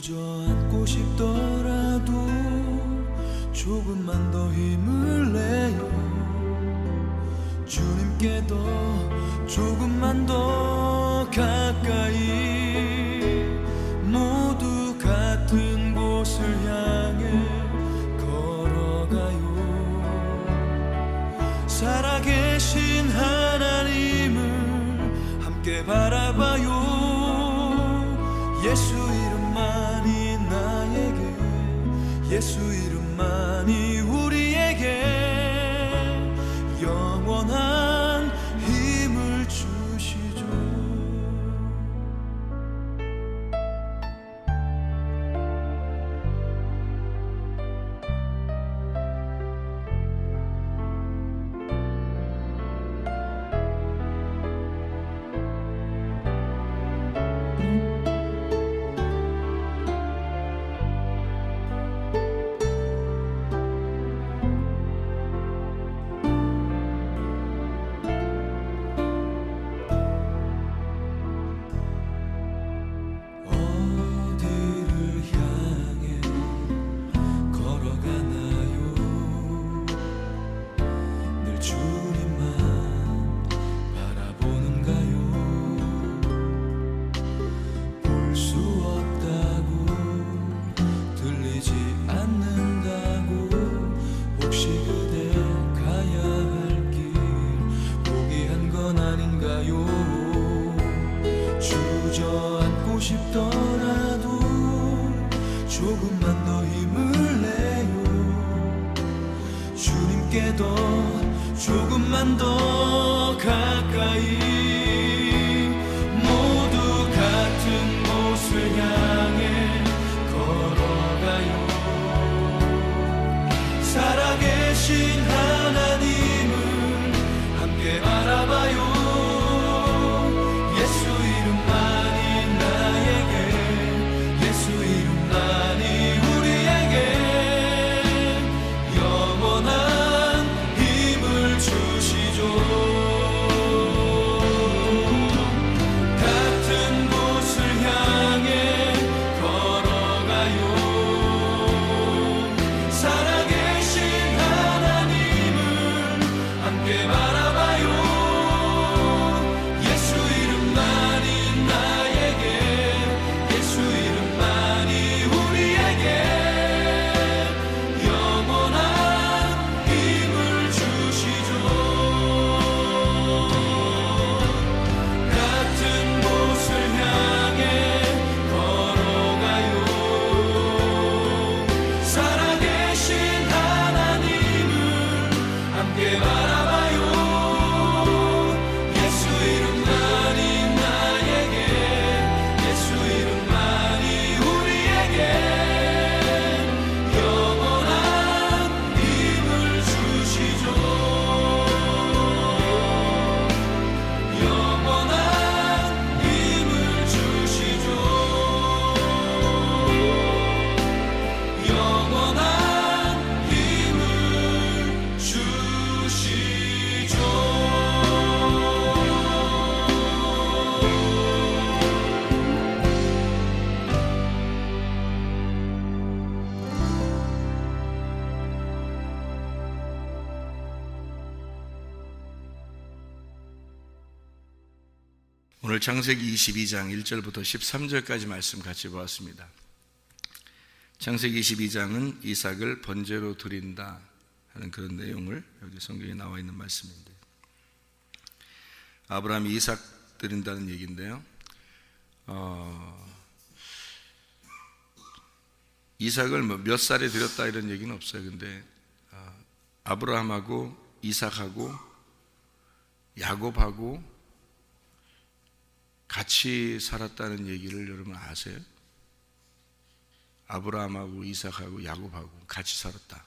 주저앉고 싶더라도 조금만 더 힘을 내요. 주님께 더 조금만 더 가까이 모두 같은 곳을 향해 걸어가요. 살아계신 하나님을 함께 바라봐요. 예수 이름만이 나에게, 예수 이름만이 우리에게 영원한 힘을 주시죠. 주저앉고 싶더라도 조금만 더 힘을 내요. 주님께 더 조금만 더 가까이 모두 같은 곳을 향해 걸어가요. 살아계신 하나님을 함께 바라봐요. 예수 이름만이 나에게, 예수 이름만이 우리에게 영원한 힘을 주시죠. 같은 곳을 향해 걸어가요. 살아계신 하나님을 함께 바라봐요. 오늘 창세기 22장 1절부터 13절까지 말씀 같이 보았습니다. 창세기 22장은 이삭을 번제로 드린다 하는 그런 내용을 여기 성경에 나와 있는 말씀인데, 아브라함이 이삭 드린다는 얘기인데요. 이삭을 몇 살에 드렸다 이런 얘기는 없어요. 근데 아브라함하고 이삭하고 야곱하고 같이 살았다는 얘기를 여러분 아세요? 아브라함하고 이삭하고 야곱하고 같이 살았다.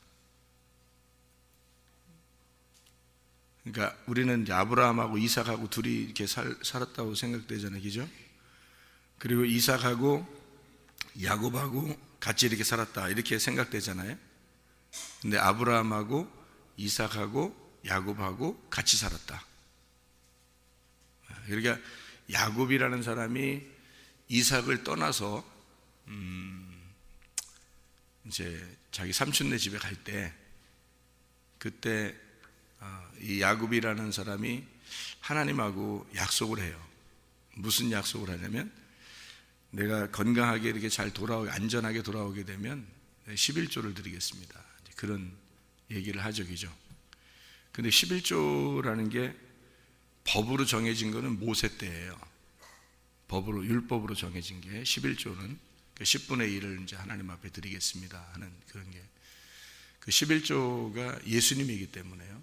그러니까 우리는 이제 아브라함하고 이삭하고 둘이 이렇게 살았다고 생각되잖아요, 그죠? 그리고 이삭하고 야곱하고 같이 이렇게 살았다 이렇게 생각되잖아요. 근데 아브라함하고 이삭하고 야곱하고 같이 살았다. 그러니까 야곱이라는 사람이 이삭을 떠나서 이제 자기 삼촌네 집에 갈 때, 그때 이 야곱이라는 사람이 하나님하고 약속을 해요. 무슨 약속을 하냐면, 내가 건강하게 이렇게 잘 안전하게 돌아오게 되면 11조를 드리겠습니다. 그런 얘기를 하죠, 그죠? 근데 11조라는 게 법으로 정해진 거는 모세 때예요. 율법으로 정해진 게 11조는 10분의 1을 이제 하나님 앞에 드리겠습니다 하는 그런 게, 그 11조가 예수님이기 때문에요.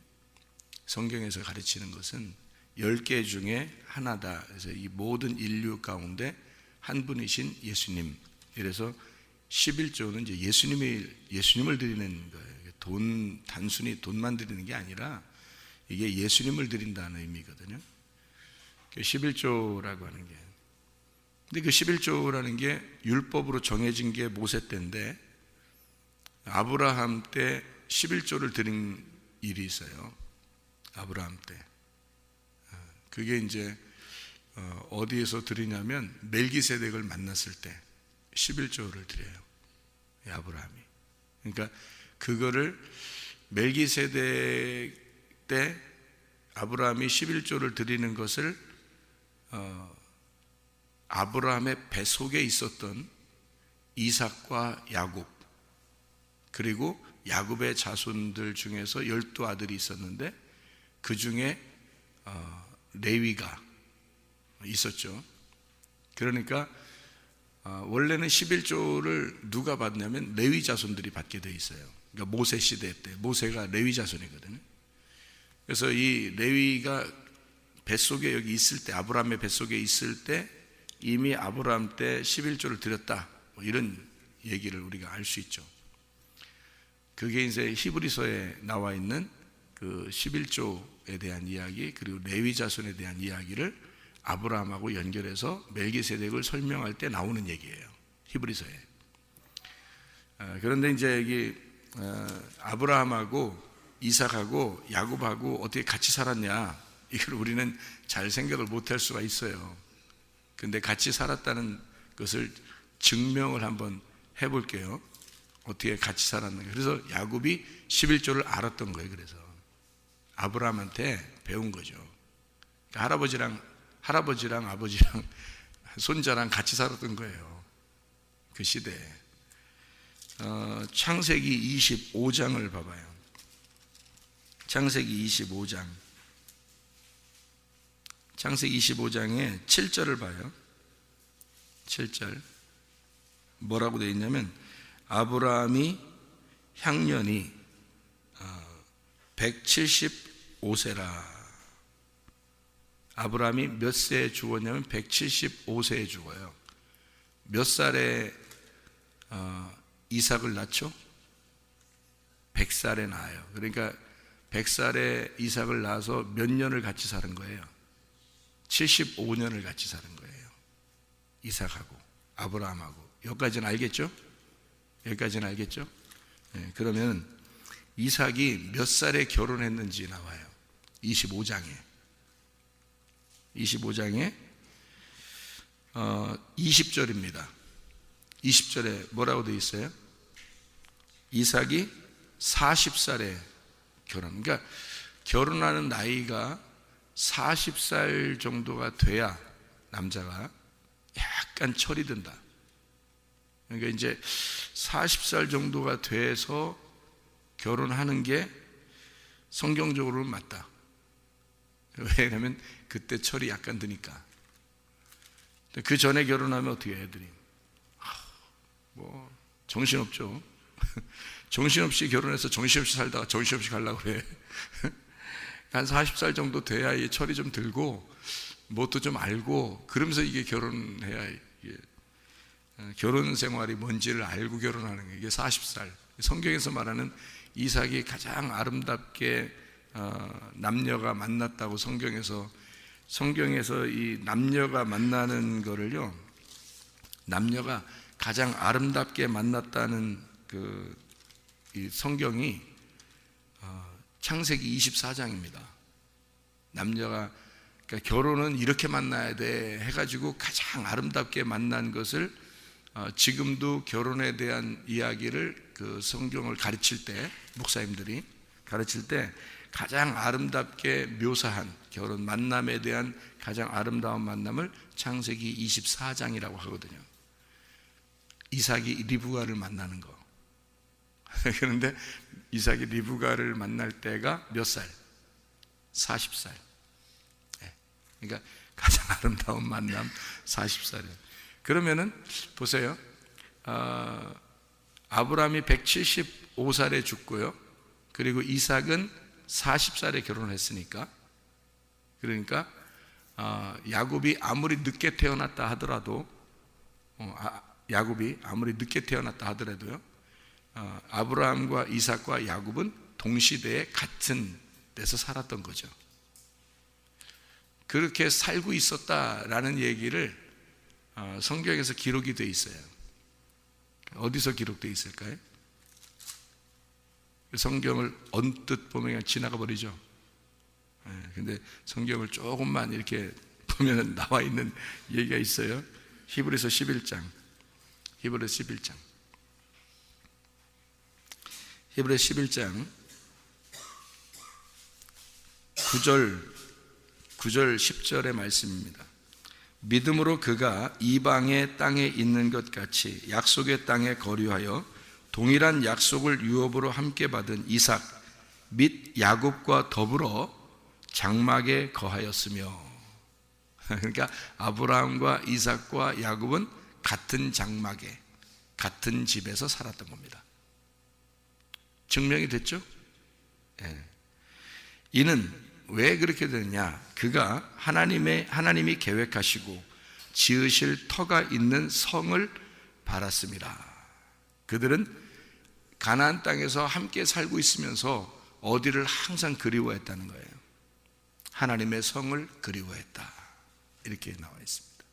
성경에서 가르치는 것은 10개 중에 하나다. 그래서 이 모든 인류 가운데 한 분이신 예수님. 그래서 11조는 이제 예수님을 드리는 거예요. 단순히 돈만 드리는 게 아니라 이게 예수님을 드린다는 의미거든요. 11조라고 하는 게. 근데 그 11조라는 게 율법으로 정해진 게 모세 때인데, 아브라함 때 11조를 드린 일이 있어요. 아브라함 때. 그게 이제 어디에서 드리냐면 멜기세덱을 만났을 때 11조를 드려요, 아브라함이. 그러니까 그거를 멜기세덱 때 아브라함이 11조를 드리는 것을 아브라함의 뱃속에 있었던 이삭과 야곱, 그리고 야곱의 자손들 중에서 12아들이 있었는데 그 중에 레위가 있었죠. 그러니까 원래는 11조를 누가 받냐면 레위 자손들이 받게 돼 있어요. 그러니까 모세 시대 때, 모세가 레위 자손이거든요. 그래서 이 레위가 뱃속에 여기 있을 때, 아브라함의 뱃속에 있을 때 이미 아브라함 때 11조를 드렸다, 뭐 이런 얘기를 우리가 알 수 있죠. 그게 이제 히브리서에 나와 있는 그 11조에 대한 이야기, 그리고 레위 자손에 대한 이야기를 아브라함하고 연결해서 멜기세덱을 설명할 때 나오는 얘기예요, 히브리서에. 그런데 이제 여기 아브라함하고 이삭하고 야곱하고 어떻게 같이 살았냐, 이걸 우리는 잘 생각을 못할 수가 있어요. 근데 같이 살았다는 것을 증명을 한번 해볼게요. 어떻게 같이 살았는가. 그래서 야곱이 11조를 알았던 거예요. 그래서 아브라함한테 배운 거죠. 그러니까 할아버지랑 아버지랑 손자랑 같이 살았던 거예요, 그 시대에. 창세기 25장을 봐봐요. 창세기 25장. 창세기 25장에 7절을 봐요. 7절 뭐라고 되어 있냐면, 아브라함이 향년이 175세라. 아브라함이 몇 세에 죽었냐면 175세에 죽어요. 몇 살에 이삭을 낳죠? 100살에 낳아요. 그러니까 100살에 이삭을 낳아서 몇 년을 같이 사는 거예요? 75년을 같이 사는 거예요, 이삭하고 아브라함하고. 여기까지는 알겠죠? 여기까지는 알겠죠? 네, 그러면 이삭이 몇 살에 결혼했는지 나와요. 25장에 20절입니다. 20절에 뭐라고 되어 있어요? 이삭이 40살에 결혼. 그러니까 결혼하는 나이가 40살 정도가 돼야 남자가 약간 철이 든다. 그러니까 이제 40살 정도가 돼서 결혼하는 게 성경적으로는 맞다. 왜냐하면 그때 철이 약간 드니까. 그 전에 결혼하면 어떻게 해요, 애들이? 뭐 정신없죠. 정신없이 결혼해서 정신없이 살다가 정신없이 가려고 해. 한 40살 정도 돼야 이 철이 좀 들고 뭣도 좀 알고, 그러면서 이게 결혼해야, 이게 결혼 생활이 뭔지를 알고 결혼하는 게, 이게 40살. 성경에서 말하는 이삭이 가장 아름답게 남녀가 만났다고 성경에서 이 남녀가 만나는 거를요, 남녀가 가장 아름답게 만났다는 이 성경이 창세기 24장입니다. 남녀가, 그러니까 결혼은 이렇게 만나야 돼 해가지고 가장 아름답게 만난 것을 지금도 결혼에 대한 이야기를 그 성경을 가르칠 때, 목사님들이 가르칠 때 가장 아름답게 묘사한 결혼 만남에 대한 가장 아름다운 만남을 창세기 24장이라고 하거든요. 이삭이 리브가를 만나는 거. 그런데 이삭이 리브가를 만날 때가 몇 살? 40살. 그러니까 가장 아름다운 만남 40살이에요. 그러면은 보세요. 아브라함이 175살에 죽고요. 그리고 이삭은 40살에 결혼했으니까, 그러니까 야곱이 아무리 늦게 태어났다 하더라도 요 아브라함과 이삭과 야곱은 동시대에 같은 데서 살았던 거죠. 그렇게 살고 있었다라는 얘기를 성경에서 기록이 되어 있어요. 어디서 기록되어 있을까요? 성경을 언뜻 보면 그냥 지나가 버리죠. 근데 성경을 조금만 이렇게 보면 나와 있는 얘기가 있어요. 히브리서 11장. 히브리서 11장 9절 10절의 말씀입니다. 믿음으로 그가 이방의 땅에 있는 것 같이 약속의 땅에 거류하여 동일한 약속을 유업으로 함께 받은 이삭 및 야곱과 더불어 장막에 거하였으며, 그러니까 아브라함과 이삭과 야곱은 같은 장막에, 같은 집에서 살았던 겁니다. 증명이 됐죠? 이는 왜 그렇게 되느냐? 그가 하나님이 계획하시고 지으실 터가 있는 성을 바랐습니다. 그들은 가나안 땅에서 함께 살고 있으면서 어디를 항상 그리워했다는 거예요. 하나님의 성을 그리워했다. 이렇게 나와 있습니다.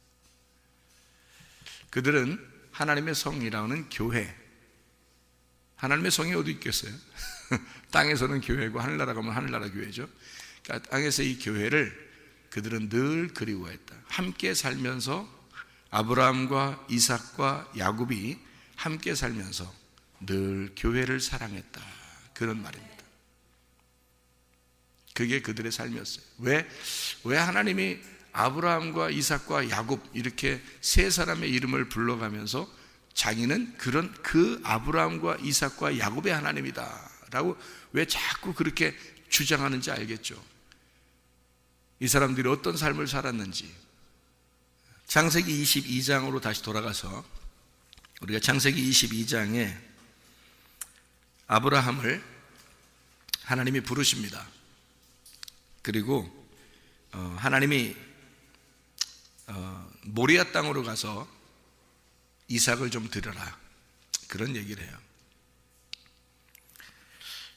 그들은 하나님의 성이라는 교회, 하나님의 성이 어디 있겠어요? 땅에서는 교회고 하늘나라 가면 하늘나라 교회죠. 그러니까 땅에서 이 교회를 그들은 늘 그리워했다. 함께 살면서 아브라함과 이삭과 야곱이 함께 살면서 늘 교회를 사랑했다. 그런 말입니다. 그게 그들의 삶이었어요. 왜 하나님이 아브라함과 이삭과 야곱 이렇게 세 사람의 이름을 불러가면서 자기는 그 아브라함과 이삭과 야곱의 하나님이다 라고 왜 자꾸 그렇게 주장하는지 알겠죠? 이 사람들이 어떤 삶을 살았는지. 창세기 22장으로 다시 돌아가서 우리가 창세기 22장에 아브라함을 하나님이 부르십니다. 그리고 하나님이 모리아 땅으로 가서 이삭을 좀 드려라, 그런 얘기를 해요.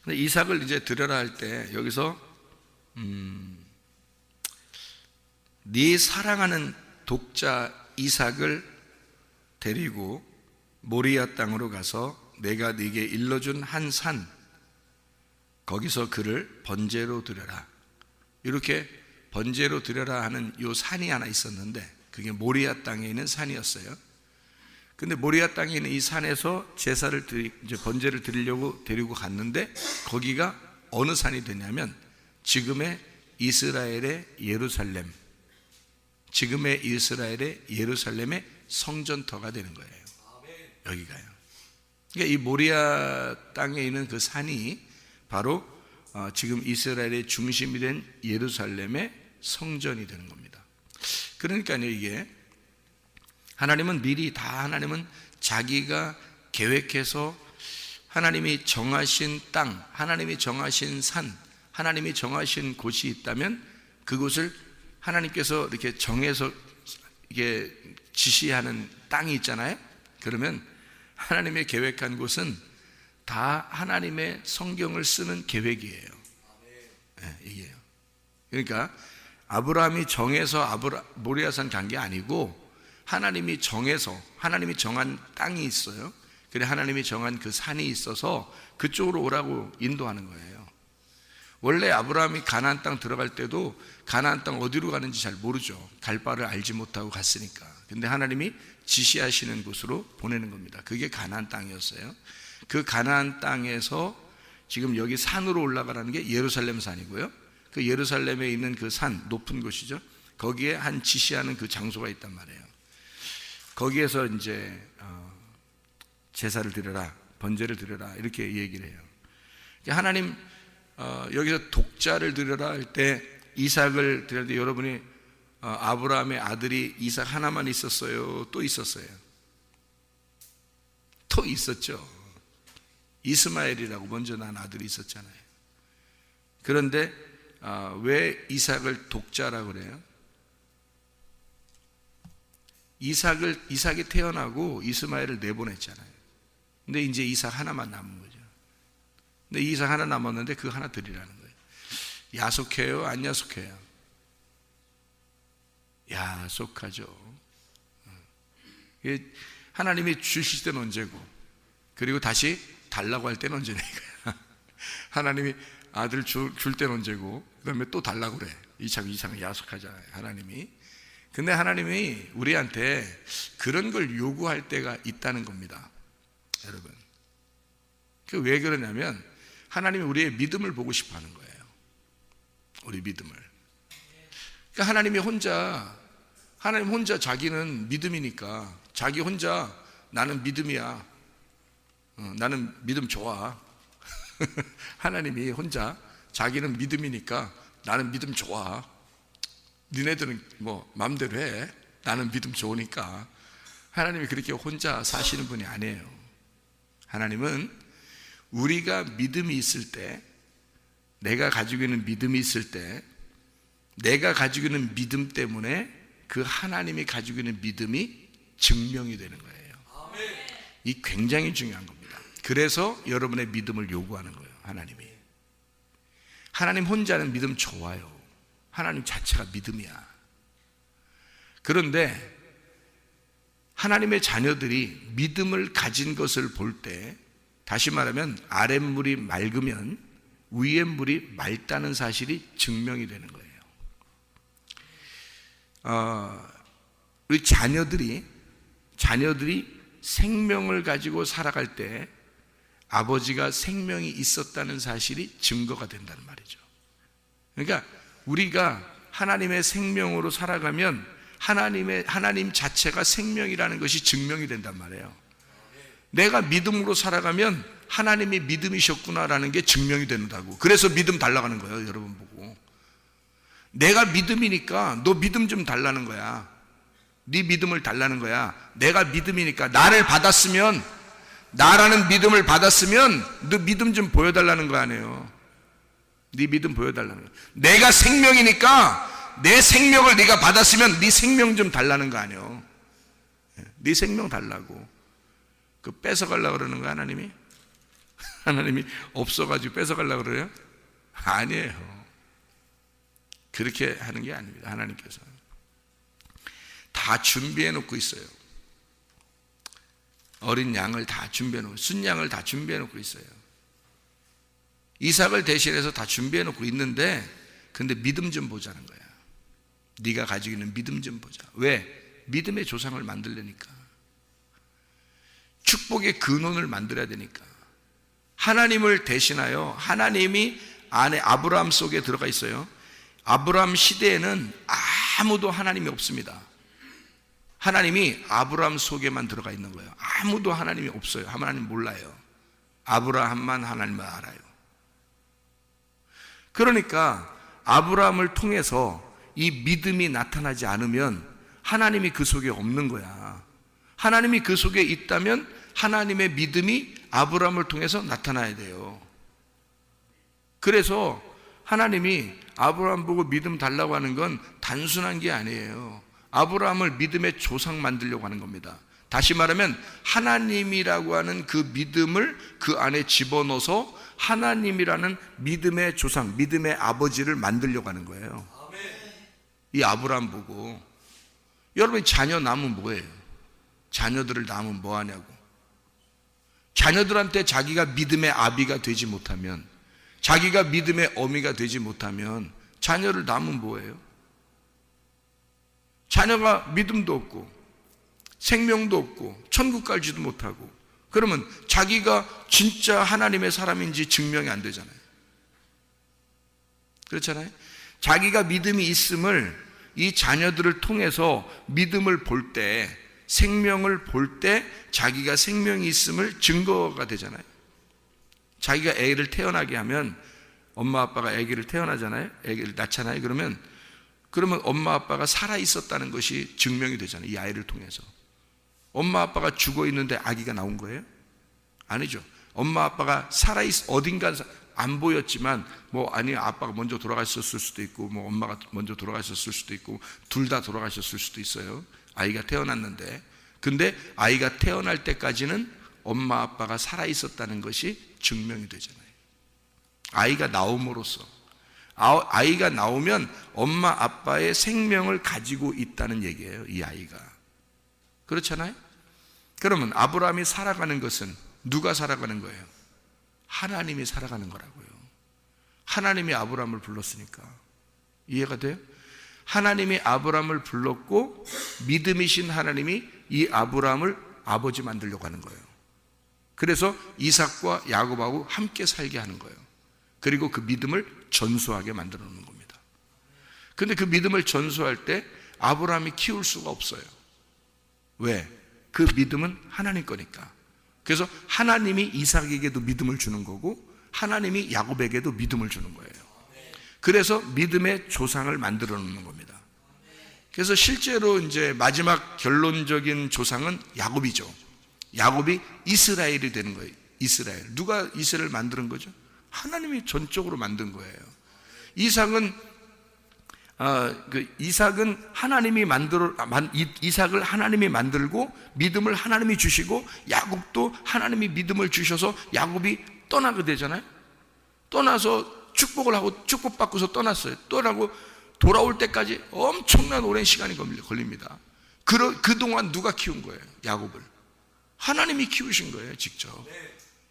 근데 이삭을 이제 드려라 할 때 여기서 네 사랑하는 독자 이삭을 데리고 모리아 땅으로 가서 내가 네게 일러준 한 산, 거기서 그를 번제로 드려라. 이렇게 번제로 드려라 하는 요 산이 하나 있었는데 그게 모리아 땅에 있는 산이었어요. 근데 모리아 땅에 있는 이 산에서 제사를 이제 번제를 드리려고 데리고 갔는데 거기가 어느 산이 되냐면 지금의 이스라엘의 예루살렘, 지금의 이스라엘의 예루살렘의 성전터가 되는 거예요. 여기가요. 그러니까 이 모리아 땅에 있는 그 산이 바로 지금 이스라엘의 중심이 된 예루살렘의 성전이 되는 겁니다. 그러니까요, 이게 하나님은 자기가 계획해서 하나님이 정하신 땅, 하나님이 정하신 산, 하나님이 정하신 곳이 있다면 그곳을 하나님께서 이렇게 정해서 이게 지시하는 땅이 있잖아요. 그러면 하나님의 계획한 곳은 다 하나님의 성경을 쓰는 계획이에요. 이게요. 그러니까 아브라함이 정해서 모리아산 간 게 아니고 하나님이 정해서, 하나님이 정한 땅이 있어요. 그래 하나님이 정한 그 산이 있어서 그쪽으로 오라고 인도하는 거예요. 원래 아브라함이 가나안 땅 들어갈 때도 가나안 땅 어디로 가는지 잘 모르죠. 갈 바를 알지 못하고 갔으니까. 근데 하나님이 지시하시는 곳으로 보내는 겁니다. 그게 가나안 땅이었어요. 그 가나안 땅에서 지금 여기 산으로 올라가라는 게 예루살렘 산이고요. 그 예루살렘에 있는 그 산, 높은 곳이죠. 거기에 한 지시하는 그 장소가 있단 말이에요. 거기에서 이제 제사를 드려라, 번제를 드려라 이렇게 얘기를 해요. 하나님 여기서 독자를 드려라 할 때 이삭을 드릴 때 여러분이 아브라함의 아들이 이삭 하나만 있었어요? 또 있었어요? 또 있었죠. 이스마엘이라고 먼저 난 아들이 있었잖아요. 그런데 왜 이삭을 독자라고 그래요? 이삭이 태어나고 이스마엘을 내보냈잖아요. 근데 이제 이삭 하나만 남은 거죠. 근데 이삭 하나 남았는데 그 하나 드리라는 거예요. 야속해요? 안 야속해요? 야속하죠. 하나님이 주실 때는 언제고, 그리고 다시 달라고 할 때는 언제냐 이거야. 하나님이 아들 줄 때는 언제고, 그 다음에 또 달라고 그래. 이삭은 야속하잖아요, 하나님이. 근데 하나님이 우리한테 그런 걸 요구할 때가 있다는 겁니다, 여러분. 그 왜 그러냐면 하나님이 우리의 믿음을 보고 싶어 하는 거예요. 우리 믿음을. 그러니까 하나님 혼자 자기는 믿음이니까, 자기 혼자 나는 믿음이야, 나는 믿음 좋아. 하나님이 혼자 자기는 믿음이니까 나는 믿음 좋아. 니네들은 뭐 마음대로 해. 나는 믿음 좋으니까. 하나님이 그렇게 혼자 사시는 분이 아니에요. 하나님은 우리가 믿음이 있을 때, 내가 가지고 있는 믿음이 있을 때, 내가 가지고 있는 믿음 때문에 그 하나님이 가지고 있는 믿음이 증명이 되는 거예요. 이 굉장히 중요한 겁니다. 그래서 여러분의 믿음을 요구하는 거예요, 하나님이. 하나님 혼자는 믿음 좋아요. 하나님 자체가 믿음이야. 그런데 하나님의 자녀들이 믿음을 가진 것을 볼 때, 다시 말하면 아랫물이 맑으면 위에 물이 맑다는 사실이 증명이 되는 거예요. 우리 자녀들이 생명을 가지고 살아갈 때 아버지가 생명이 있었다는 사실이 증거가 된다는 말이죠. 그러니까 우리가 하나님의 생명으로 살아가면 하나님 자체가 생명이라는 것이 증명이 된단 말이에요. 내가 믿음으로 살아가면 하나님이 믿음이셨구나라는 게 증명이 된다고. 그래서 믿음 달라고 하는 거예요, 여러분 보고. 내가 믿음이니까 너 믿음 좀 달라는 거야. 네 믿음을 달라는 거야. 내가 믿음이니까 나를 받았으면, 나라는 믿음을 받았으면 너 믿음 좀 보여달라는 거 아니에요. 네 믿음 보여달라는 거야. 내가 생명이니까 내 생명을 네가 받았으면 네 생명 좀 달라는 거 아니에요. 네 생명 달라고. 그 뺏어가려고 그러는 거야, 하나님이? 하나님이 없어가지고 뺏어가려고 그래요? 아니에요. 그렇게 하는 게 아닙니다. 하나님께서 다 준비해 놓고 있어요. 어린 양을 다 준비해 놓고, 순양을 다 준비해 놓고 있어요. 이삭을 대신해서 다 준비해 놓고 있는데, 근데 믿음 좀 보자는 거야. 네가 가지고 있는 믿음 좀 보자. 왜? 믿음의 조상을 만들려니까. 축복의 근원을 만들어야 되니까. 하나님을 대신하여, 하나님이 안에 아브라함 속에 들어가 있어요. 아브라함 시대에는 아무도 하나님이 없습니다. 하나님이 아브라함 속에만 들어가 있는 거예요. 아무도 하나님이 없어요. 하나님 몰라요. 아브라함만 하나님을 알아요. 그러니까 아브라함을 통해서 이 믿음이 나타나지 않으면 하나님이 그 속에 없는 거야. 하나님이 그 속에 있다면 하나님의 믿음이 아브라함을 통해서 나타나야 돼요. 그래서 하나님이 아브라함 보고 믿음 달라고 하는 건 단순한 게 아니에요. 아브라함을 믿음의 조상 만들려고 하는 겁니다. 다시 말하면 하나님이라고 하는 그 믿음을 그 안에 집어넣어서 하나님이라는 믿음의 조상, 믿음의 아버지를 만들려고 하는 거예요. 이 아브라함 보고. 여러분이 자녀 낳으면 뭐예요? 자녀들을 낳으면 뭐 하냐고. 자녀들한테 자기가 믿음의 아비가 되지 못하면, 자기가 믿음의 어미가 되지 못하면 자녀를 낳으면 뭐예요? 자녀가 믿음도 없고 생명도 없고 천국 갈지도 못하고, 그러면 자기가 진짜 하나님의 사람인지 증명이 안 되잖아요. 그렇잖아요. 자기가 믿음이 있음을 이 자녀들을 통해서 믿음을 볼 때, 생명을 볼 때 자기가 생명이 있음을 증거가 되잖아요. 자기가 애를 태어나게 하면, 엄마 아빠가 아기를 태어나잖아요. 아기를 낳잖아요. 그러면 엄마 아빠가 살아 있었다는 것이 증명이 되잖아요. 이 아이를 통해서. 엄마 아빠가 죽어 있는데 아기가 나온 거예요? 아니죠. 엄마 아빠가 어딘가 안 보였지만, 아빠가 먼저 돌아가셨을 수도 있고, 엄마가 먼저 돌아가셨을 수도 있고, 둘 다 돌아가셨을 수도 있어요. 아이가 태어났는데. 근데 아이가 태어날 때까지는 엄마 아빠가 살아 있었다는 것이 증명이 되잖아요. 아이가 나옴으로써. 아이가 나오면 엄마 아빠의 생명을 가지고 있다는 얘기예요, 이 아이가. 그렇잖아요? 그러면 아브라함이 살아가는 것은 누가 살아가는 거예요? 하나님이 살아가는 거라고요. 하나님이 아브라함을 불렀으니까. 이해가 돼요? 하나님이 아브라함을 불렀고, 믿음이신 하나님이 이 아브라함을 아버지 만들려고 하는 거예요. 그래서 이삭과 야곱하고 함께 살게 하는 거예요. 그리고 그 믿음을 전수하게 만들어 놓는 겁니다. 근데 그 믿음을 전수할 때 아브라함이 키울 수가 없어요. 왜? 그 믿음은 하나님 거니까. 그래서 하나님이 이삭에게도 믿음을 주는 거고, 하나님이 야곱에게도 믿음을 주는 거예요. 그래서 믿음의 조상을 만들어 놓는 겁니다. 그래서 실제로 이제 마지막 결론적인 조상은 야곱이죠. 야곱이 이스라엘이 되는 거예요. 이스라엘. 누가 이스라엘을 만드는 거죠? 하나님이 전적으로 만든 거예요. 이삭은 이삭을 하나님이 만들고, 믿음을 하나님이 주시고, 야곱도 하나님이 믿음을 주셔서 야곱이 떠나게 되잖아요. 떠나서 축복을 하고 축복받고서 떠났어요. 떠나고 돌아올 때까지 엄청난 오랜 시간이 걸립니다. 그동안 누가 키운 거예요? 야곱을. 하나님이 키우신 거예요, 직접.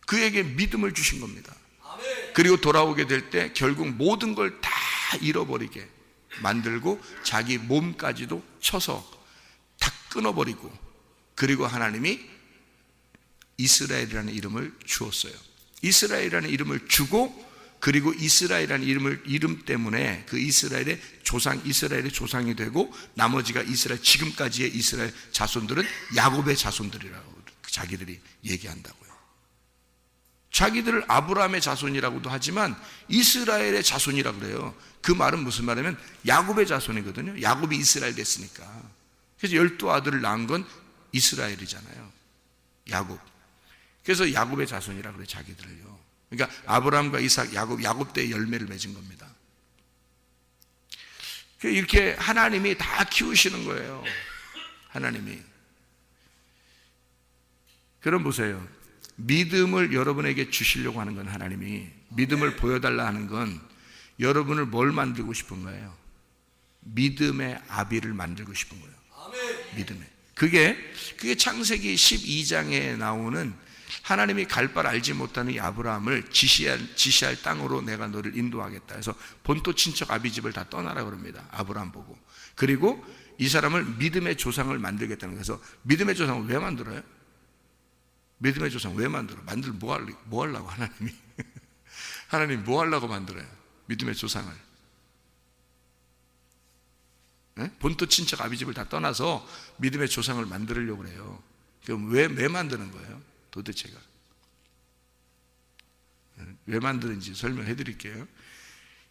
그에게 믿음을 주신 겁니다. 그리고 돌아오게 될 때 결국 모든 걸 다 잃어버리게 만들고, 자기 몸까지도 쳐서 다 끊어버리고, 그리고 하나님이 이스라엘이라는 이름을 주었어요. 이스라엘이라는 이름을 주고, 그리고 이스라엘이라는 이름 때문에 그 이스라엘의 조상이 되고, 나머지가 지금까지의 이스라엘 자손들은 야곱의 자손들이라고 자기들이 얘기한다고요. 자기들을 아브라함의 자손이라고도 하지만 이스라엘의 자손이라고 그래요. 그 말은 무슨 말이냐면 야곱의 자손이거든요. 야곱이 이스라엘 됐으니까. 그래서 12아들을 낳은 건 이스라엘이잖아요, 야곱. 그래서 야곱의 자손이라고 그래요, 자기들을요. 그러니까 아브라함과 이삭, 야곱 때의 열매를 맺은 겁니다. 이렇게 하나님이 다 키우시는 거예요, 하나님이. 그럼 보세요. 믿음을 여러분에게 주시려고 하는 건, 하나님이 믿음을 보여달라 하는 건 여러분을 뭘 만들고 싶은 거예요? 믿음의 아비를 만들고 싶은 거예요. 믿음의. 그게 창세기 12장에 나오는, 하나님이 갈 바를 알지 못하는 이 아브라함을 지시할 땅으로 내가 너를 인도하겠다 해서 본토 친척 아비 집을 다 떠나라 그럽니다, 아브라함 보고. 그리고 이 사람을 믿음의 조상을 만들겠다는 거예요. 그래서 믿음의 조상을 왜 만들어요? 믿음의 조상 왜 만들어? 뭐 하려고 하나님이? 하나님 뭐 하려고 만들어요? 믿음의 조상을. 네? 본토 친척 아비집을 다 떠나서 믿음의 조상을 만들려고 그래요. 그럼 왜 만드는 거예요? 도대체가. 왜 만드는지 설명해 드릴게요.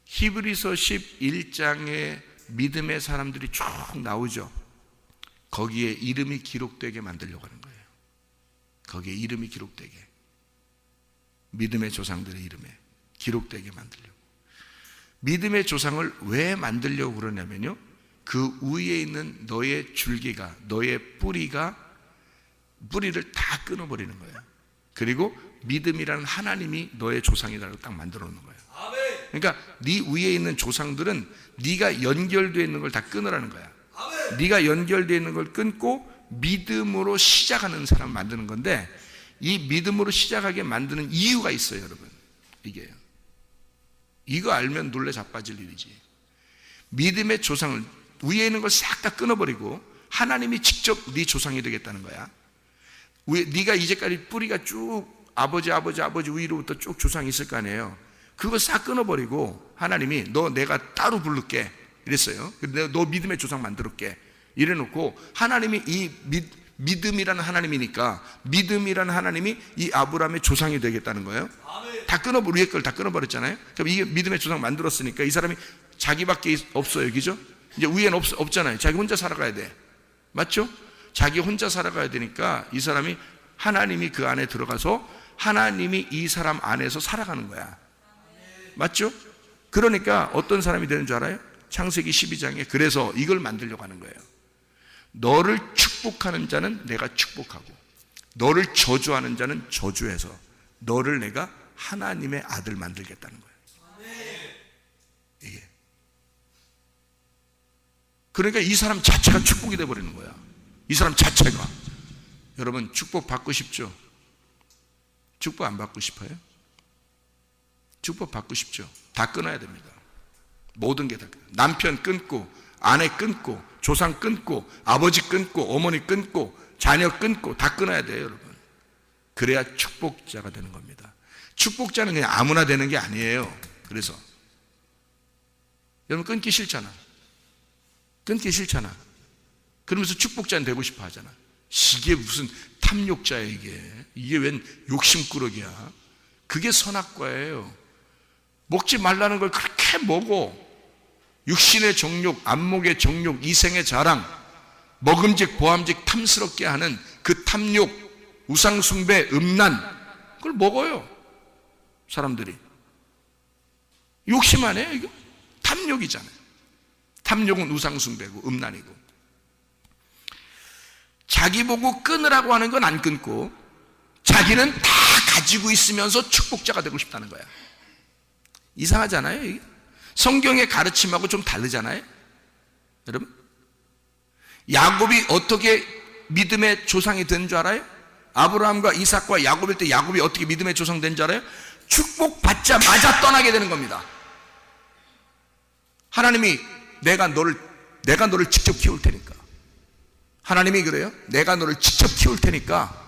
히브리서 11장에 믿음의 사람들이 쭉 나오죠. 거기에 이름이 기록되게 만들려고 하는 거예요. 거기에 이름이 기록되게, 믿음의 조상들의 이름에 기록되게 만들려고. 믿음의 조상을 왜 만들려고 그러냐면요, 그 위에 있는 너의 줄기가, 너의 뿌리를 다 끊어버리는 거예요. 그리고 믿음이라는 하나님이 너의 조상이라고 딱 만들어 놓는 거예요. 그러니까 네 위에 있는 조상들은 네가 연결되어 있는 걸 다 끊으라는 거야. 네가 연결되어 있는 걸 끊고 믿음으로 시작하는 사람을 만드는 건데, 이 믿음으로 시작하게 만드는 이유가 있어요, 여러분. 이게요. 이거 알면 놀래 자빠질 일이지. 믿음의 조상을, 위에 있는 걸 싹 다 끊어버리고 하나님이 직접 네 조상이 되겠다는 거야. 네가 이제까지 뿌리가 쭉 아버지 위로부터 쭉 조상이 있을 거 아니에요. 그거 싹 끊어버리고 하나님이 너 내가 따로 부를게 이랬어요. 내가 너 믿음의 조상 만들었게 이래놓고 하나님이 이 믿음이라는 하나님이니까 믿음이라는 하나님이 이 아브라함의 조상이 되겠다는 거예요. 다 위에 걸 다 끊어버렸잖아요. 그럼 이게 믿음의 조상 만들었으니까 이 사람이 자기밖에 없어요. 그죠? 이제 위에는 없잖아요. 자기 혼자 살아가야 돼. 맞죠? 자기 혼자 살아가야 되니까 이 사람이 하나님이 그 안에 들어가서 하나님이 이 사람 안에서 살아가는 거야. 맞죠? 그러니까 어떤 사람이 되는 줄 알아요? 창세기 12장에 그래서 이걸 만들려고 하는 거예요. 너를 축복하는 자는 내가 축복하고 너를 저주하는 자는 저주해서 너를 내가 하나님의 아들 만들겠다는 거예요. 이게. 그러니까 이 사람 자체가 축복이 되어버리는 거야. 이 사람 자체가. 여러분 축복 받고 싶죠? 축복 안 받고 싶어요? 축복 받고 싶죠? 다 끊어야 됩니다. 모든 게 다 끊어요. 남편 끊고 아내 끊고 조상 끊고 아버지 끊고 어머니 끊고 자녀 끊고 다 끊어야 돼요. 여러분. 그래야 축복자가 되는 겁니다. 축복자는 그냥 아무나 되는 게 아니에요. 그래서 여러분 끊기 싫잖아. 그러면서 축복자는 되고 싶어 하잖아. 이게 무슨 탐욕자야 이게 웬 욕심꾸러기야. 그게 선악과예요. 먹지 말라는 걸 그렇게 먹어. 육신의 정욕, 안목의 정욕, 이생의 자랑, 먹음직 보암직 탐스럽게 하는 그 탐욕, 우상숭배, 음란, 그걸 먹어요. 사람들이. 욕심 안 해요 이거? 탐욕이잖아요. 탐욕은 우상숭배고 음란이고. 자기 보고 끊으라고 하는 건 안 끊고 자기는 다 가지고 있으면서 축복자가 되고 싶다는 거야. 이상하잖아요 이게? 성경의 가르침하고 좀 다르잖아요 여러분. 야곱이 어떻게 믿음의 조상이 된 줄 알아요? 아브라함과 이삭과 야곱일 때 야곱이 어떻게 믿음의 조상 된 줄 알아요? 축복받자마자 떠나게 되는 겁니다. 하나님이 내가 너를 직접 키울 테니까. 하나님이 그래요. 내가 너를 직접 키울 테니까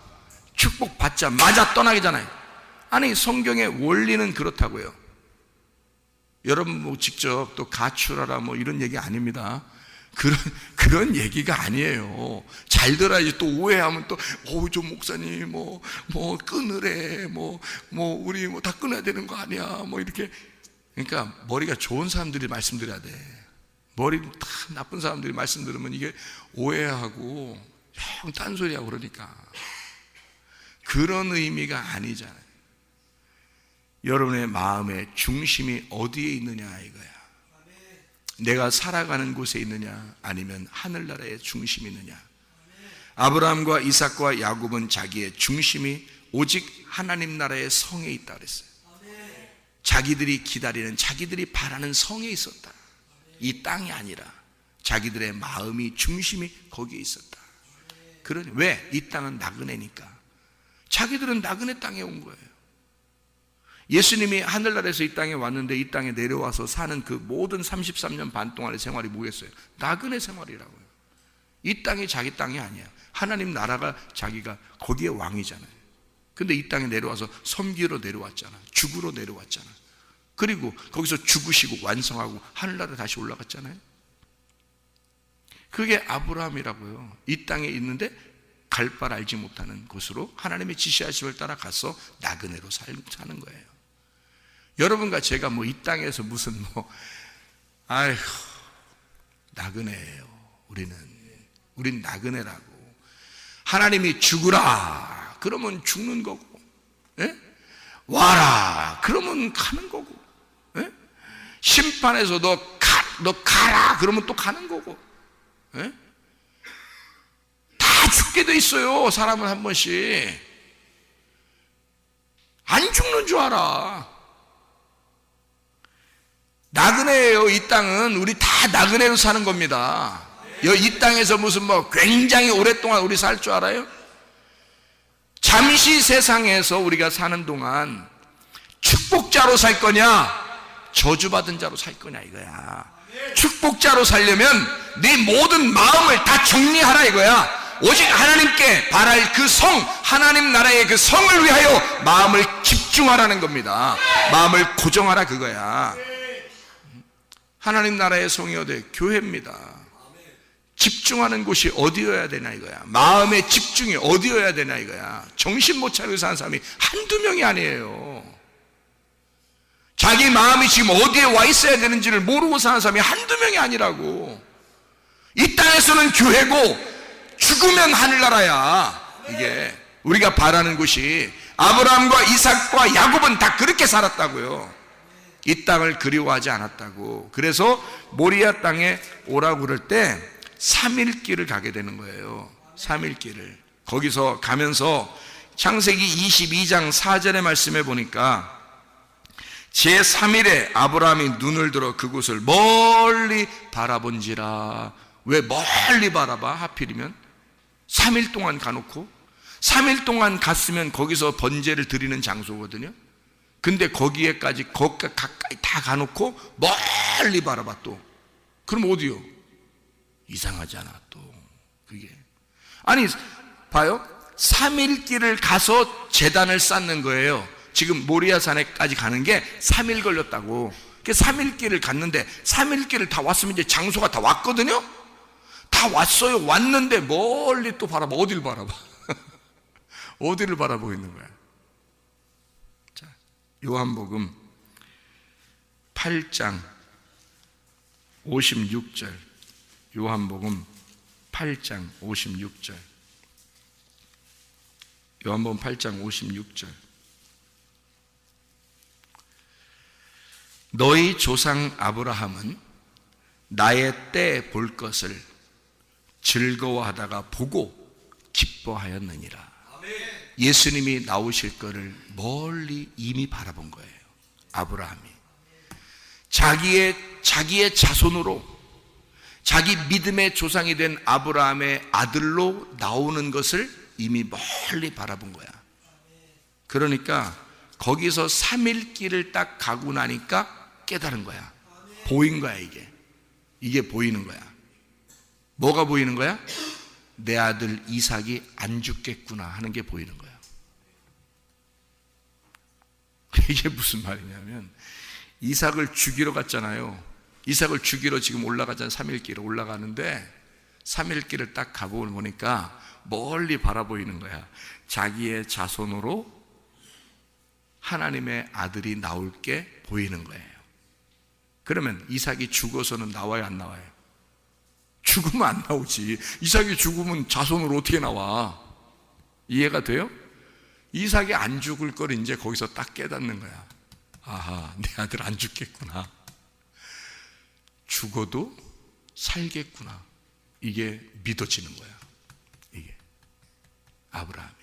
축복받자마자 떠나게잖아요. 아니 성경의 원리는 그렇다고요. 여러분 뭐 직접 또 가출하라 뭐 이런 얘기 아닙니다. 그런 얘기가 아니에요. 잘 들어야지. 또 오해하면 또 저 목사님 뭐 끊으래 우리 다 끊어야 되는 거 아니야 뭐 이렇게. 그러니까 머리가 좋은 사람들이 말씀드려야 돼. 머리 다 나쁜 사람들이 말씀 들으면 이게 오해하고 형 딴소리하고 그러니까. 그런 의미가 아니잖아요. 여러분의 마음의 중심이 어디에 있느냐 이거야. 내가 살아가는 곳에 있느냐 아니면 하늘나라의 중심이 있느냐. 아브라함과 이삭과 야곱은 자기의 중심이 오직 하나님 나라의 성에 있다 그랬어요. 자기들이 기다리는, 자기들이 바라는 성에 있었다. 이 땅이 아니라 자기들의 마음이, 중심이 거기에 있었다. 그러니 왜? 이 땅은 나그네니까. 자기들은 나그네 땅에 온 거예요. 예수님이 하늘나라에서 이 땅에 왔는데 이 땅에 내려와서 사는 그 모든 33년 반 동안의 생활이 뭐겠어요? 나그네 생활이라고요. 이 땅이 자기 땅이 아니야. 하나님 나라가 자기가 거기에 왕이잖아요. 근데 이 땅에 내려와서 섬기러 내려왔잖아. 죽으러 내려왔잖아. 그리고 거기서 죽으시고 완성하고 하늘나라 다시 올라갔잖아요. 그게 아브라함이라고요. 이 땅에 있는데 갈 바를 알지 못하는 곳으로 하나님의 지시하심을 따라 가서 나그네로 사는 거예요. 여러분과 제가 뭐 이 땅에서 무슨 아휴 나그네예요. 우린 나그네라고. 하나님이 죽으라 그러면 죽는 거고, 예? 와라 그러면 가는 거고, 예? 심판에서 너 가라 그러면 또 가는 거고, 예? 다 죽게 돼 있어요. 사람은 한 번씩. 안 죽는 줄 알아. 나그네예요. 이 땅은 우리 다 나그네로 사는 겁니다. 이 땅에서 무슨 굉장히 오랫동안 우리 살 줄 알아요? 잠시 세상에서 우리가 사는 동안 축복자로 살 거냐 저주받은 자로 살 거냐 이거야. 축복자로 살려면 네 모든 마음을 다 정리하라 이거야. 오직 하나님께 바랄 그 성, 하나님 나라의 그 성을 위하여 마음을 집중하라는 겁니다. 마음을 고정하라 그거야. 하나님 나라의 성이 어디? 교회입니다. 집중하는 곳이 어디여야 되나 이거야. 마음의 집중이 어디여야 되나 이거야. 정신 못 차리고 사는 사람이 한두 명이 아니에요. 자기 마음이 지금 어디에 와 있어야 되는지를 모르고 사는 사람이 한두 명이 아니라고. 이 땅에서는 교회고 죽으면 하늘나라야. 이게 우리가 바라는 곳이 아브라함과 이삭과 야곱은 다 그렇게 살았다고요. 이 땅을 그리워하지 않았다고. 그래서 모리아 땅에 오라고 그럴 때 3일 길을 가게 되는 거예요. 3일 길을. 거기서 가면서 창세기 22장 4절의 말씀에 보니까 제3일에 아브라함이 눈을 들어 그곳을 멀리 바라본지라. 왜 멀리 바라봐? 하필이면 3일 동안 가놓고 3일 동안 갔으면 거기서 번제를 드리는 장소거든요. 근데 거기에까지 가까이 다 가놓고 멀리 바라봐. 또 그럼 어디요? 이상하잖아. 또 그게 아니 봐요. 3일 길을 가서 제단을 쌓는 거예요. 지금 모리아산에까지 가는 게 3일 걸렸다고. 3일 길을 갔는데 3일 길을 다 왔으면 이제 장소가 다 왔거든요. 다 왔어요. 왔는데 멀리 또 바라봐. 어디를 바라봐? 어디를 바라보고 있는 거야? 자, 요한복음 8장 56절. 요한복음 8장 56절. 요한복음 8장 56절. 너희 조상 아브라함은 나의 때 볼 것을 즐거워하다가 보고 기뻐하였느니라. 예수님이 나오실 것을 멀리 이미 바라본 거예요. 아브라함이 자기의 자손으로 자기 믿음의 조상이 된 아브라함의 아들로 나오는 것을 이미 멀리 바라본 거야. 그러니까 거기서 3일 길을 딱 가고 나니까 깨달은 거야. 보인 거야. 이게 보이는 거야. 뭐가 보이는 거야? 내 아들 이삭이 안 죽겠구나 하는 게 보이는 거야. 이게 무슨 말이냐면 이삭을 죽이러 갔잖아요. 이삭을 죽이러 지금 올라가잖아요. 3일 길을 올라가는데 3일 길을 딱 가보고 보니까 멀리 바라보이는 거야. 자기의 자손으로 하나님의 아들이 나올 게 보이는 거예요. 그러면 이삭이 죽어서는 나와요, 안 나와요? 죽으면 안 나오지. 이삭이 죽으면 자손으로 어떻게 나와? 이해가 돼요? 이삭이 안 죽을 걸 이제 거기서 딱 깨닫는 거야. 아하, 내 아들 안 죽겠구나. 죽어도 살겠구나. 이게 믿어지는 거야. 이게 아브라함이.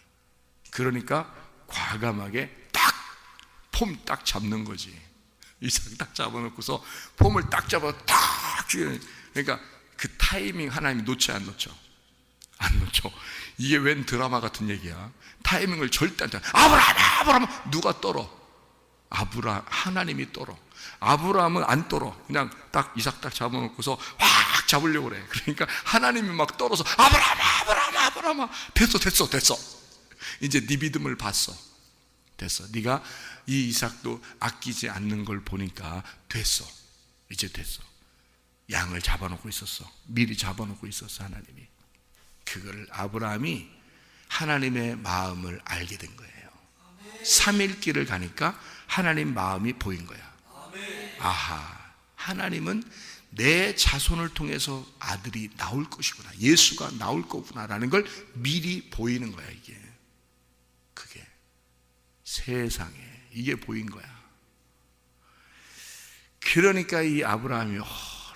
그러니까 과감하게 폼 딱 잡는 거지. 이삭 딱 잡아놓고서 폼을 딱 잡아 딱 죽이는. 그러니까 그 타이밍 하나님이 놓쳐 안 놓쳐? 안 놓쳐. 이게 웬 드라마 같은 얘기야. 타이밍을 절대 안 잡아. 아브라함 누가 떨어? 하나님이 떨어. 아브라함은 안 떨어. 그냥 딱 이삭 딱 잡아놓고서 확 잡으려고 그래. 그러니까 하나님이 막 떨어서 아브라함 됐어. 이제 네 믿음을 봤어. 됐어. 네가 이 이삭도 아끼지 않는 걸 보니까 됐어. 이제 됐어. 양을 잡아놓고 있었어. 미리 잡아놓고 있었어. 하나님이. 그걸 아브라함이 하나님의 마음을 알게 된 거예요. 3일 길을 가니까 하나님 마음이 보인 거야. 아하, 하나님은 내 자손을 통해서 아들이 나올 것이구나. 예수가 나올 거구나라는 걸 미리 보이는 거야. 이게 그게 세상에 이게 보인 거야. 그러니까 이 아브라함이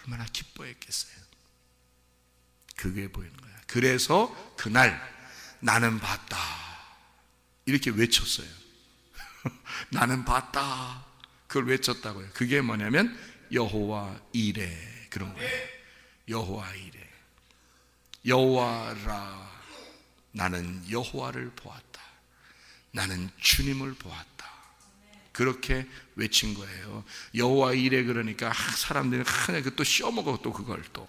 얼마나 기뻐했겠어요. 그게 보이는 거야. 그래서 그날 나는 봤다 이렇게 외쳤어요. 나는 봤다. 그걸 외쳤다고요. 그게 뭐냐면 여호와 이레 그런 거예요. 여호와 이레. 여호와라. 나는 여호와를 보았다. 나는 주님을 보았다. 그렇게 외친 거예요. 여호와 이레. 그러니까 사람들이 또 씌워먹어. 또 그걸 또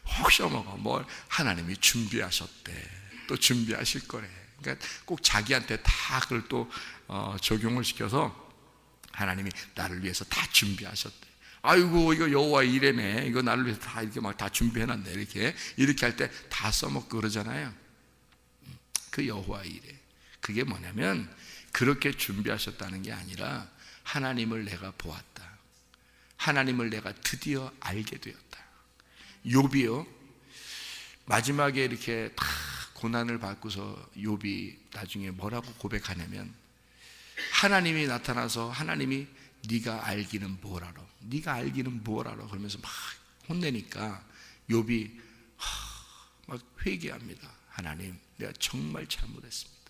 혹 씌워먹어. 뭘 하나님이 준비하셨대. 또 준비하실 거래. 그러니까 꼭 자기한테 다 그걸 또 적용을 시켜서 하나님이 나를 위해서 다 준비하셨대. 아이고 이거 여호와 이레네. 이거 나를 위해서 다 이렇게 막 다 준비해놨네. 이렇게 할 때 다 써먹고 그러잖아요. 그 여호와 이레. 그게 뭐냐면 그렇게 준비하셨다는 게 아니라 하나님을 내가 보았다. 하나님을 내가 드디어 알게 되었다. 욥이요, 마지막에 이렇게 다 고난을 받고서 욥이 나중에 뭐라고 고백하냐면 하나님이 나타나서 하나님이 네가 알기는 뭘 알아? 네가 알기는 뭘 알아? 그러면서 막 혼내니까 욥이 막 회개합니다. 하나님, 내가 정말 잘못했습니다.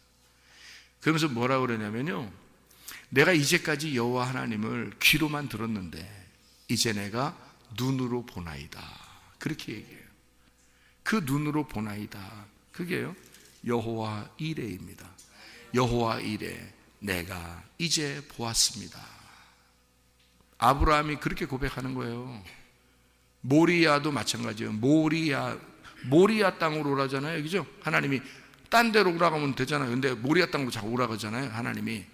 그러면서 뭐라고 그러냐면요, 내가 이제까지 여호와 하나님을 귀로만 들었는데 이제 내가 눈으로 보나이다. 그렇게 얘기해요. 그 눈으로 보나이다. 그게요, 여호와 이레입니다. 여호와 이레, 내가 이제 보았습니다. 아브라함이 그렇게 고백하는 거예요. 모리아도 마찬가지예요. 모리아 땅으로 오라잖아요. 그죠? 하나님이 딴 데로 오라가면 되잖아요. 근데 모리아 땅으로 자꾸 오라가잖아요. 하나님이.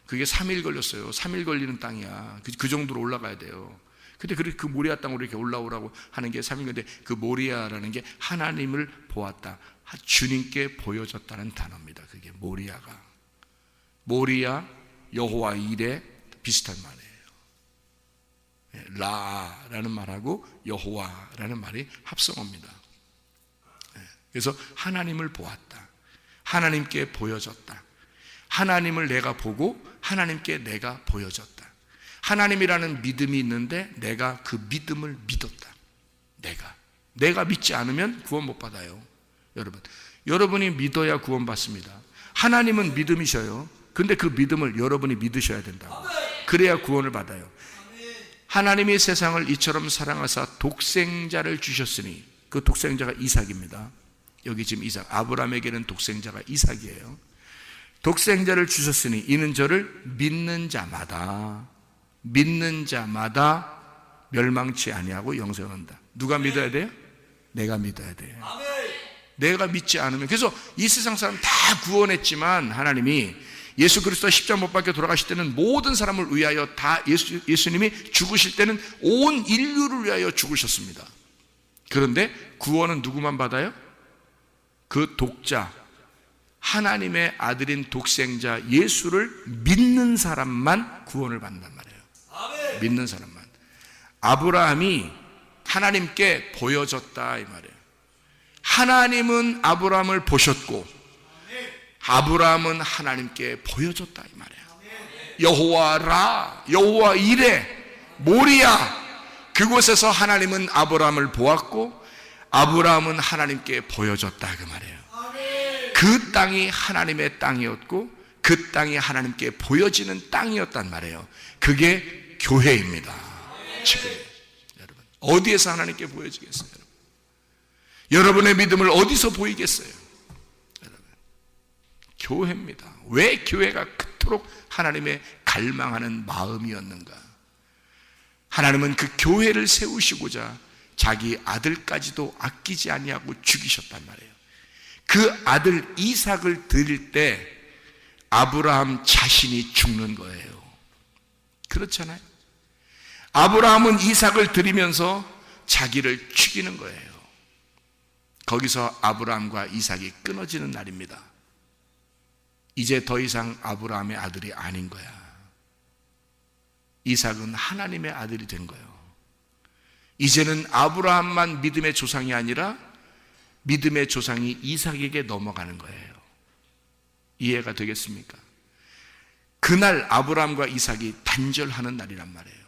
그게 3일 걸렸어요. 3일 걸리는 땅이야. 그 정도로 올라가야 돼요. 근데 그 모리아 땅으로 이렇게 올라오라고 하는 게 3일. 근데 그 모리아라는 게 하나님을 보았다, 주님께 보여줬다는 단어입니다. 그게 모리아가. 모리아, 여호와 이레 비슷한 말이에요. 라라는 말하고 여호와라는 말이 합성어입니다. 그래서 하나님을 보았다, 하나님께 보여줬다, 하나님을 내가 보고 하나님께 내가 보여줬다. 하나님이라는 믿음이 있는데 내가 그 믿음을 믿었다. 내가 믿지 않으면 구원 못 받아요. 여러분이 믿어야 구원 받습니다. 하나님은 믿음이셔요. 근데 그 믿음을 여러분이 믿으셔야 된다고. 그래야 구원을 받아요. 하나님이 세상을 이처럼 사랑하사 독생자를 주셨으니, 그 독생자가 이삭입니다. 여기 지금 이삭, 아브라함에게는 독생자가 이삭이에요. 독생자를 주셨으니 이는 저를 믿는 자마다 멸망치 아니하고 영생을 얻는다. 누가 믿어야 돼요? 내가 믿어야 돼요. 내가 믿지 않으면. 그래서 이 세상 사람 다 구원했지만 하나님이 예수 그리스도 십자가 못 박혀 돌아가실 때는 모든 사람을 위하여 다 예수님이 죽으실 때는 온 인류를 위하여 죽으셨습니다. 그런데 구원은 누구만 받아요? 그 독자, 하나님의 아들인 독생자 예수를 믿는 사람만 구원을 받는단 말이에요. 믿는 사람만. 아브라함이 하나님께 보여줬다 이 말이에요. 하나님은 아브라함을 보셨고 아브라함은 하나님께 보여줬다 이 말이에요. 여호와 라, 여호와 이레, 모리아, 그곳에서 하나님은 아브라함을 보았고 아브라함은 하나님께 보여줬다 그 말이에요. 그 땅이 하나님의 땅이었고 그 땅이 하나님께 보여지는 땅이었단 말이에요. 그게 교회입니다. 지금 여러분, 어디에서 하나님께 보여지겠어요? 여러분의 믿음을 어디서 보이겠어요? 여러분, 교회입니다. 왜 교회가 그토록 하나님의 갈망하는 마음이었는가? 하나님은 그 교회를 세우시고자 자기 아들까지도 아끼지 아니하고 죽이셨단 말이에요. 그 아들 이삭을 드릴 때 아브라함 자신이 죽는 거예요. 그렇잖아요. 아브라함은 이삭을 드리면서 자기를 죽이는 거예요. 거기서 아브라함과 이삭이 끊어지는 날입니다. 이제 더 이상 아브라함의 아들이 아닌 거야. 이삭은 하나님의 아들이 된 거예요. 이제는 아브라함만 믿음의 조상이 아니라 믿음의 조상이 이삭에게 넘어가는 거예요. 이해가 되겠습니까? 그날 아브라함과 이삭이 단절하는 날이란 말이에요.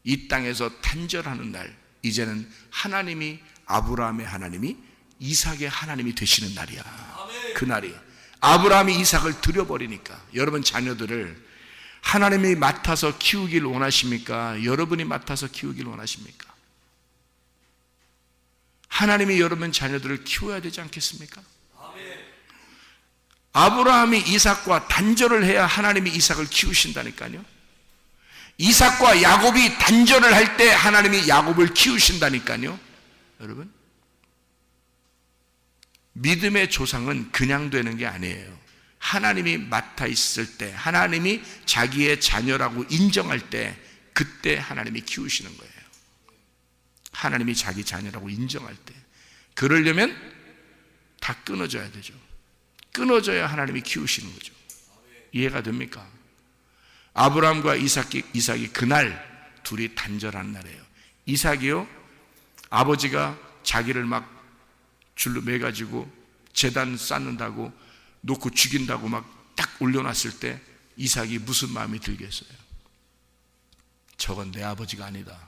이 땅에서 단절하는 날, 이제는 하나님이, 아브라함의 하나님이 이삭의 하나님이 되시는 날이야. 그날이. 아브라함이 이삭을 드려버리니까. 여러분 자녀들을 하나님이 맡아서 키우길 원하십니까? 여러분이 맡아서 키우길 원하십니까? 하나님이 여러분 자녀들을 키워야 되지 않겠습니까? 아브라함이 이삭과 단절을 해야 하나님이 이삭을 키우신다니까요. 이삭과 야곱이 단절을 할 때 하나님이 야곱을 키우신다니까요. 여러분, 믿음의 조상은 그냥 되는 게 아니에요. 하나님이 맡아 있을 때, 하나님이 자기의 자녀라고 인정할 때, 그때 하나님이 키우시는 거예요. 하나님이 자기 자녀라고 인정할 때. 그러려면 다 끊어져야 되죠. 끊어져야 하나님이 키우시는 거죠. 이해가 됩니까? 아브라함과 이삭이 그날 둘이 단절한 날이에요. 이삭이요, 아버지가 자기를 막 줄로 매가지고 제단 쌓는다고 놓고 죽인다고 막 딱 올려놨을 때 이삭이 무슨 마음이 들겠어요? 저건 내 아버지가 아니다.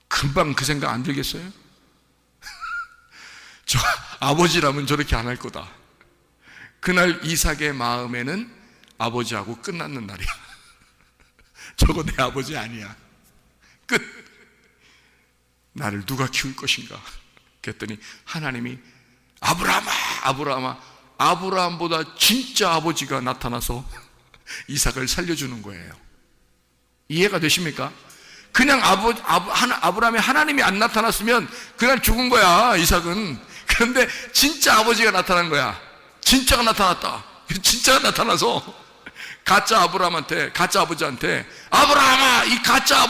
금방 그 생각 안 들겠어요? 저 아버지라면 저렇게 안 할 거다. 그날 이삭의 마음에는 아버지하고 끝났는 날이야. 저거 내 아버지 아니야. 끝. 나를 누가 키울 것인가? 그랬더니 하나님이 아브라함아, 아브라함보다 진짜 아버지가 나타나서 이삭을 살려주는 거예요. 이해가 되십니까? 그냥 아브라함이 하나님이 안 나타났으면 그냥 죽은 거야, 이삭은. 그런데 진짜 아버지가 나타난 거야. 진짜가 나타났다. 진짜가 나타나서 가짜 아버지한테 아브라함아, 이 가짜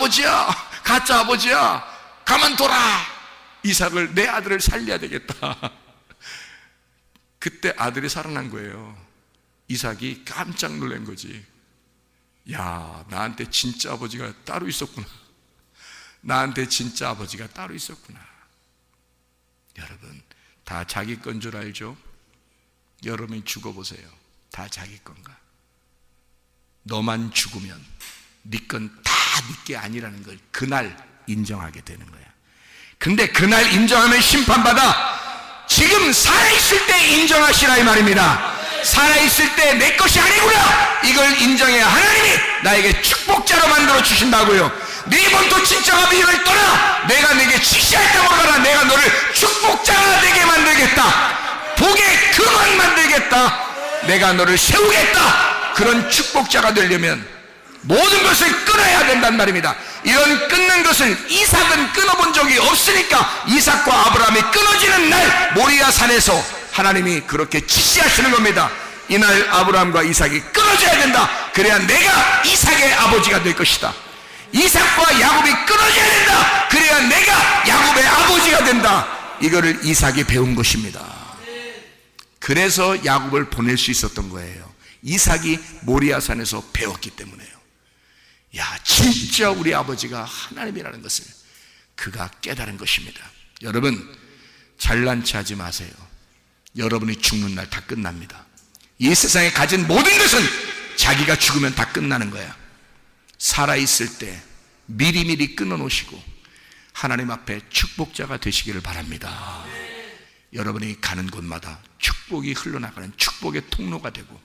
아버지야, 가만둬라. 이삭을, 내 아들을 살려야 되겠다. 그때 아들이 살아난 거예요. 이삭이 깜짝 놀란 거지. 야, 나한테 진짜 아버지가 따로 있었구나. 나한테 진짜 아버지가 따로 있었구나. 여러분, 다 자기 건 줄 알죠? 여러분이 죽어보세요. 다 자기 건가? 너만 죽으면 네 건 다 네 게 아니라는 걸 그날 인정하게 되는 거야. 근데 그날 인정하면 심판받아. 지금 살아있을 때 인정하시라 이 말입니다. 살아있을 때 내 것이 아니구나, 이걸 인정해야 하나님이 나에게 축복자로 만들어 주신다고요. 네 본토 친척 아비를 떠나 내가 네게 지시할 때 와가라. 내가 너를 축복자가 되게 만들겠다. 복의 근원 만들겠다. 내가 너를 세우겠다. 그런 축복자가 되려면 모든 것을 끊어야 된단 말입니다. 이런 끊는 것을 이삭은 끊어본 적이 없으니까 이삭과 아브라함이 끊어지는 날 모리아 산에서 하나님이 그렇게 지시하시는 겁니다. 이날 아브라함과 이삭이 끊어져야 된다. 그래야 내가 이삭의 아버지가 될 것이다. 이삭과 야곱이 끊어져야 된다. 그래야 내가 야곱의 아버지가 된다. 이거를 이삭이 배운 것입니다. 그래서 야곱을 보낼 수 있었던 거예요. 이삭이 모리아산에서 배웠기 때문에요. 야, 진짜 우리 아버지가 하나님이라는 것을 그가 깨달은 것입니다. 여러분, 잘난 체 하지 마세요. 여러분이 죽는 날 다 끝납니다. 이 세상에 가진 모든 것은 자기가 죽으면 다 끝나는 거야. 살아있을 때 미리미리 끊어놓으시고 하나님 앞에 축복자가 되시기를 바랍니다. 여러분이 가는 곳마다 축복이 흘러나가는 축복의 통로가 되고,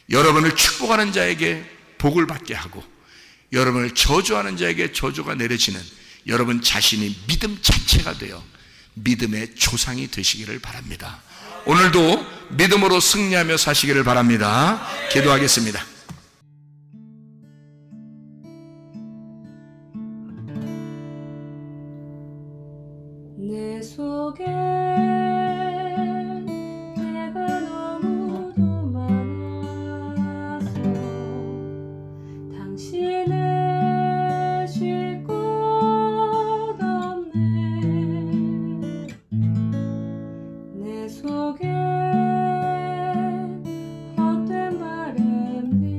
여러분을 축복하는 자에게 복을 받게 하고, 여러분을 저주하는 자에게 저주가 내려지는 여러분 자신이 믿음 자체가 되어 믿음의 조상이 되시기를 바랍니다. 오늘도 믿음으로 승리하며 사시기를 바랍니다. 기도하겠습니다. 내 속에 내가 너무도 많아서 당신을 쉴 곳 없네. 내 속에 헛된 바램들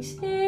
당신의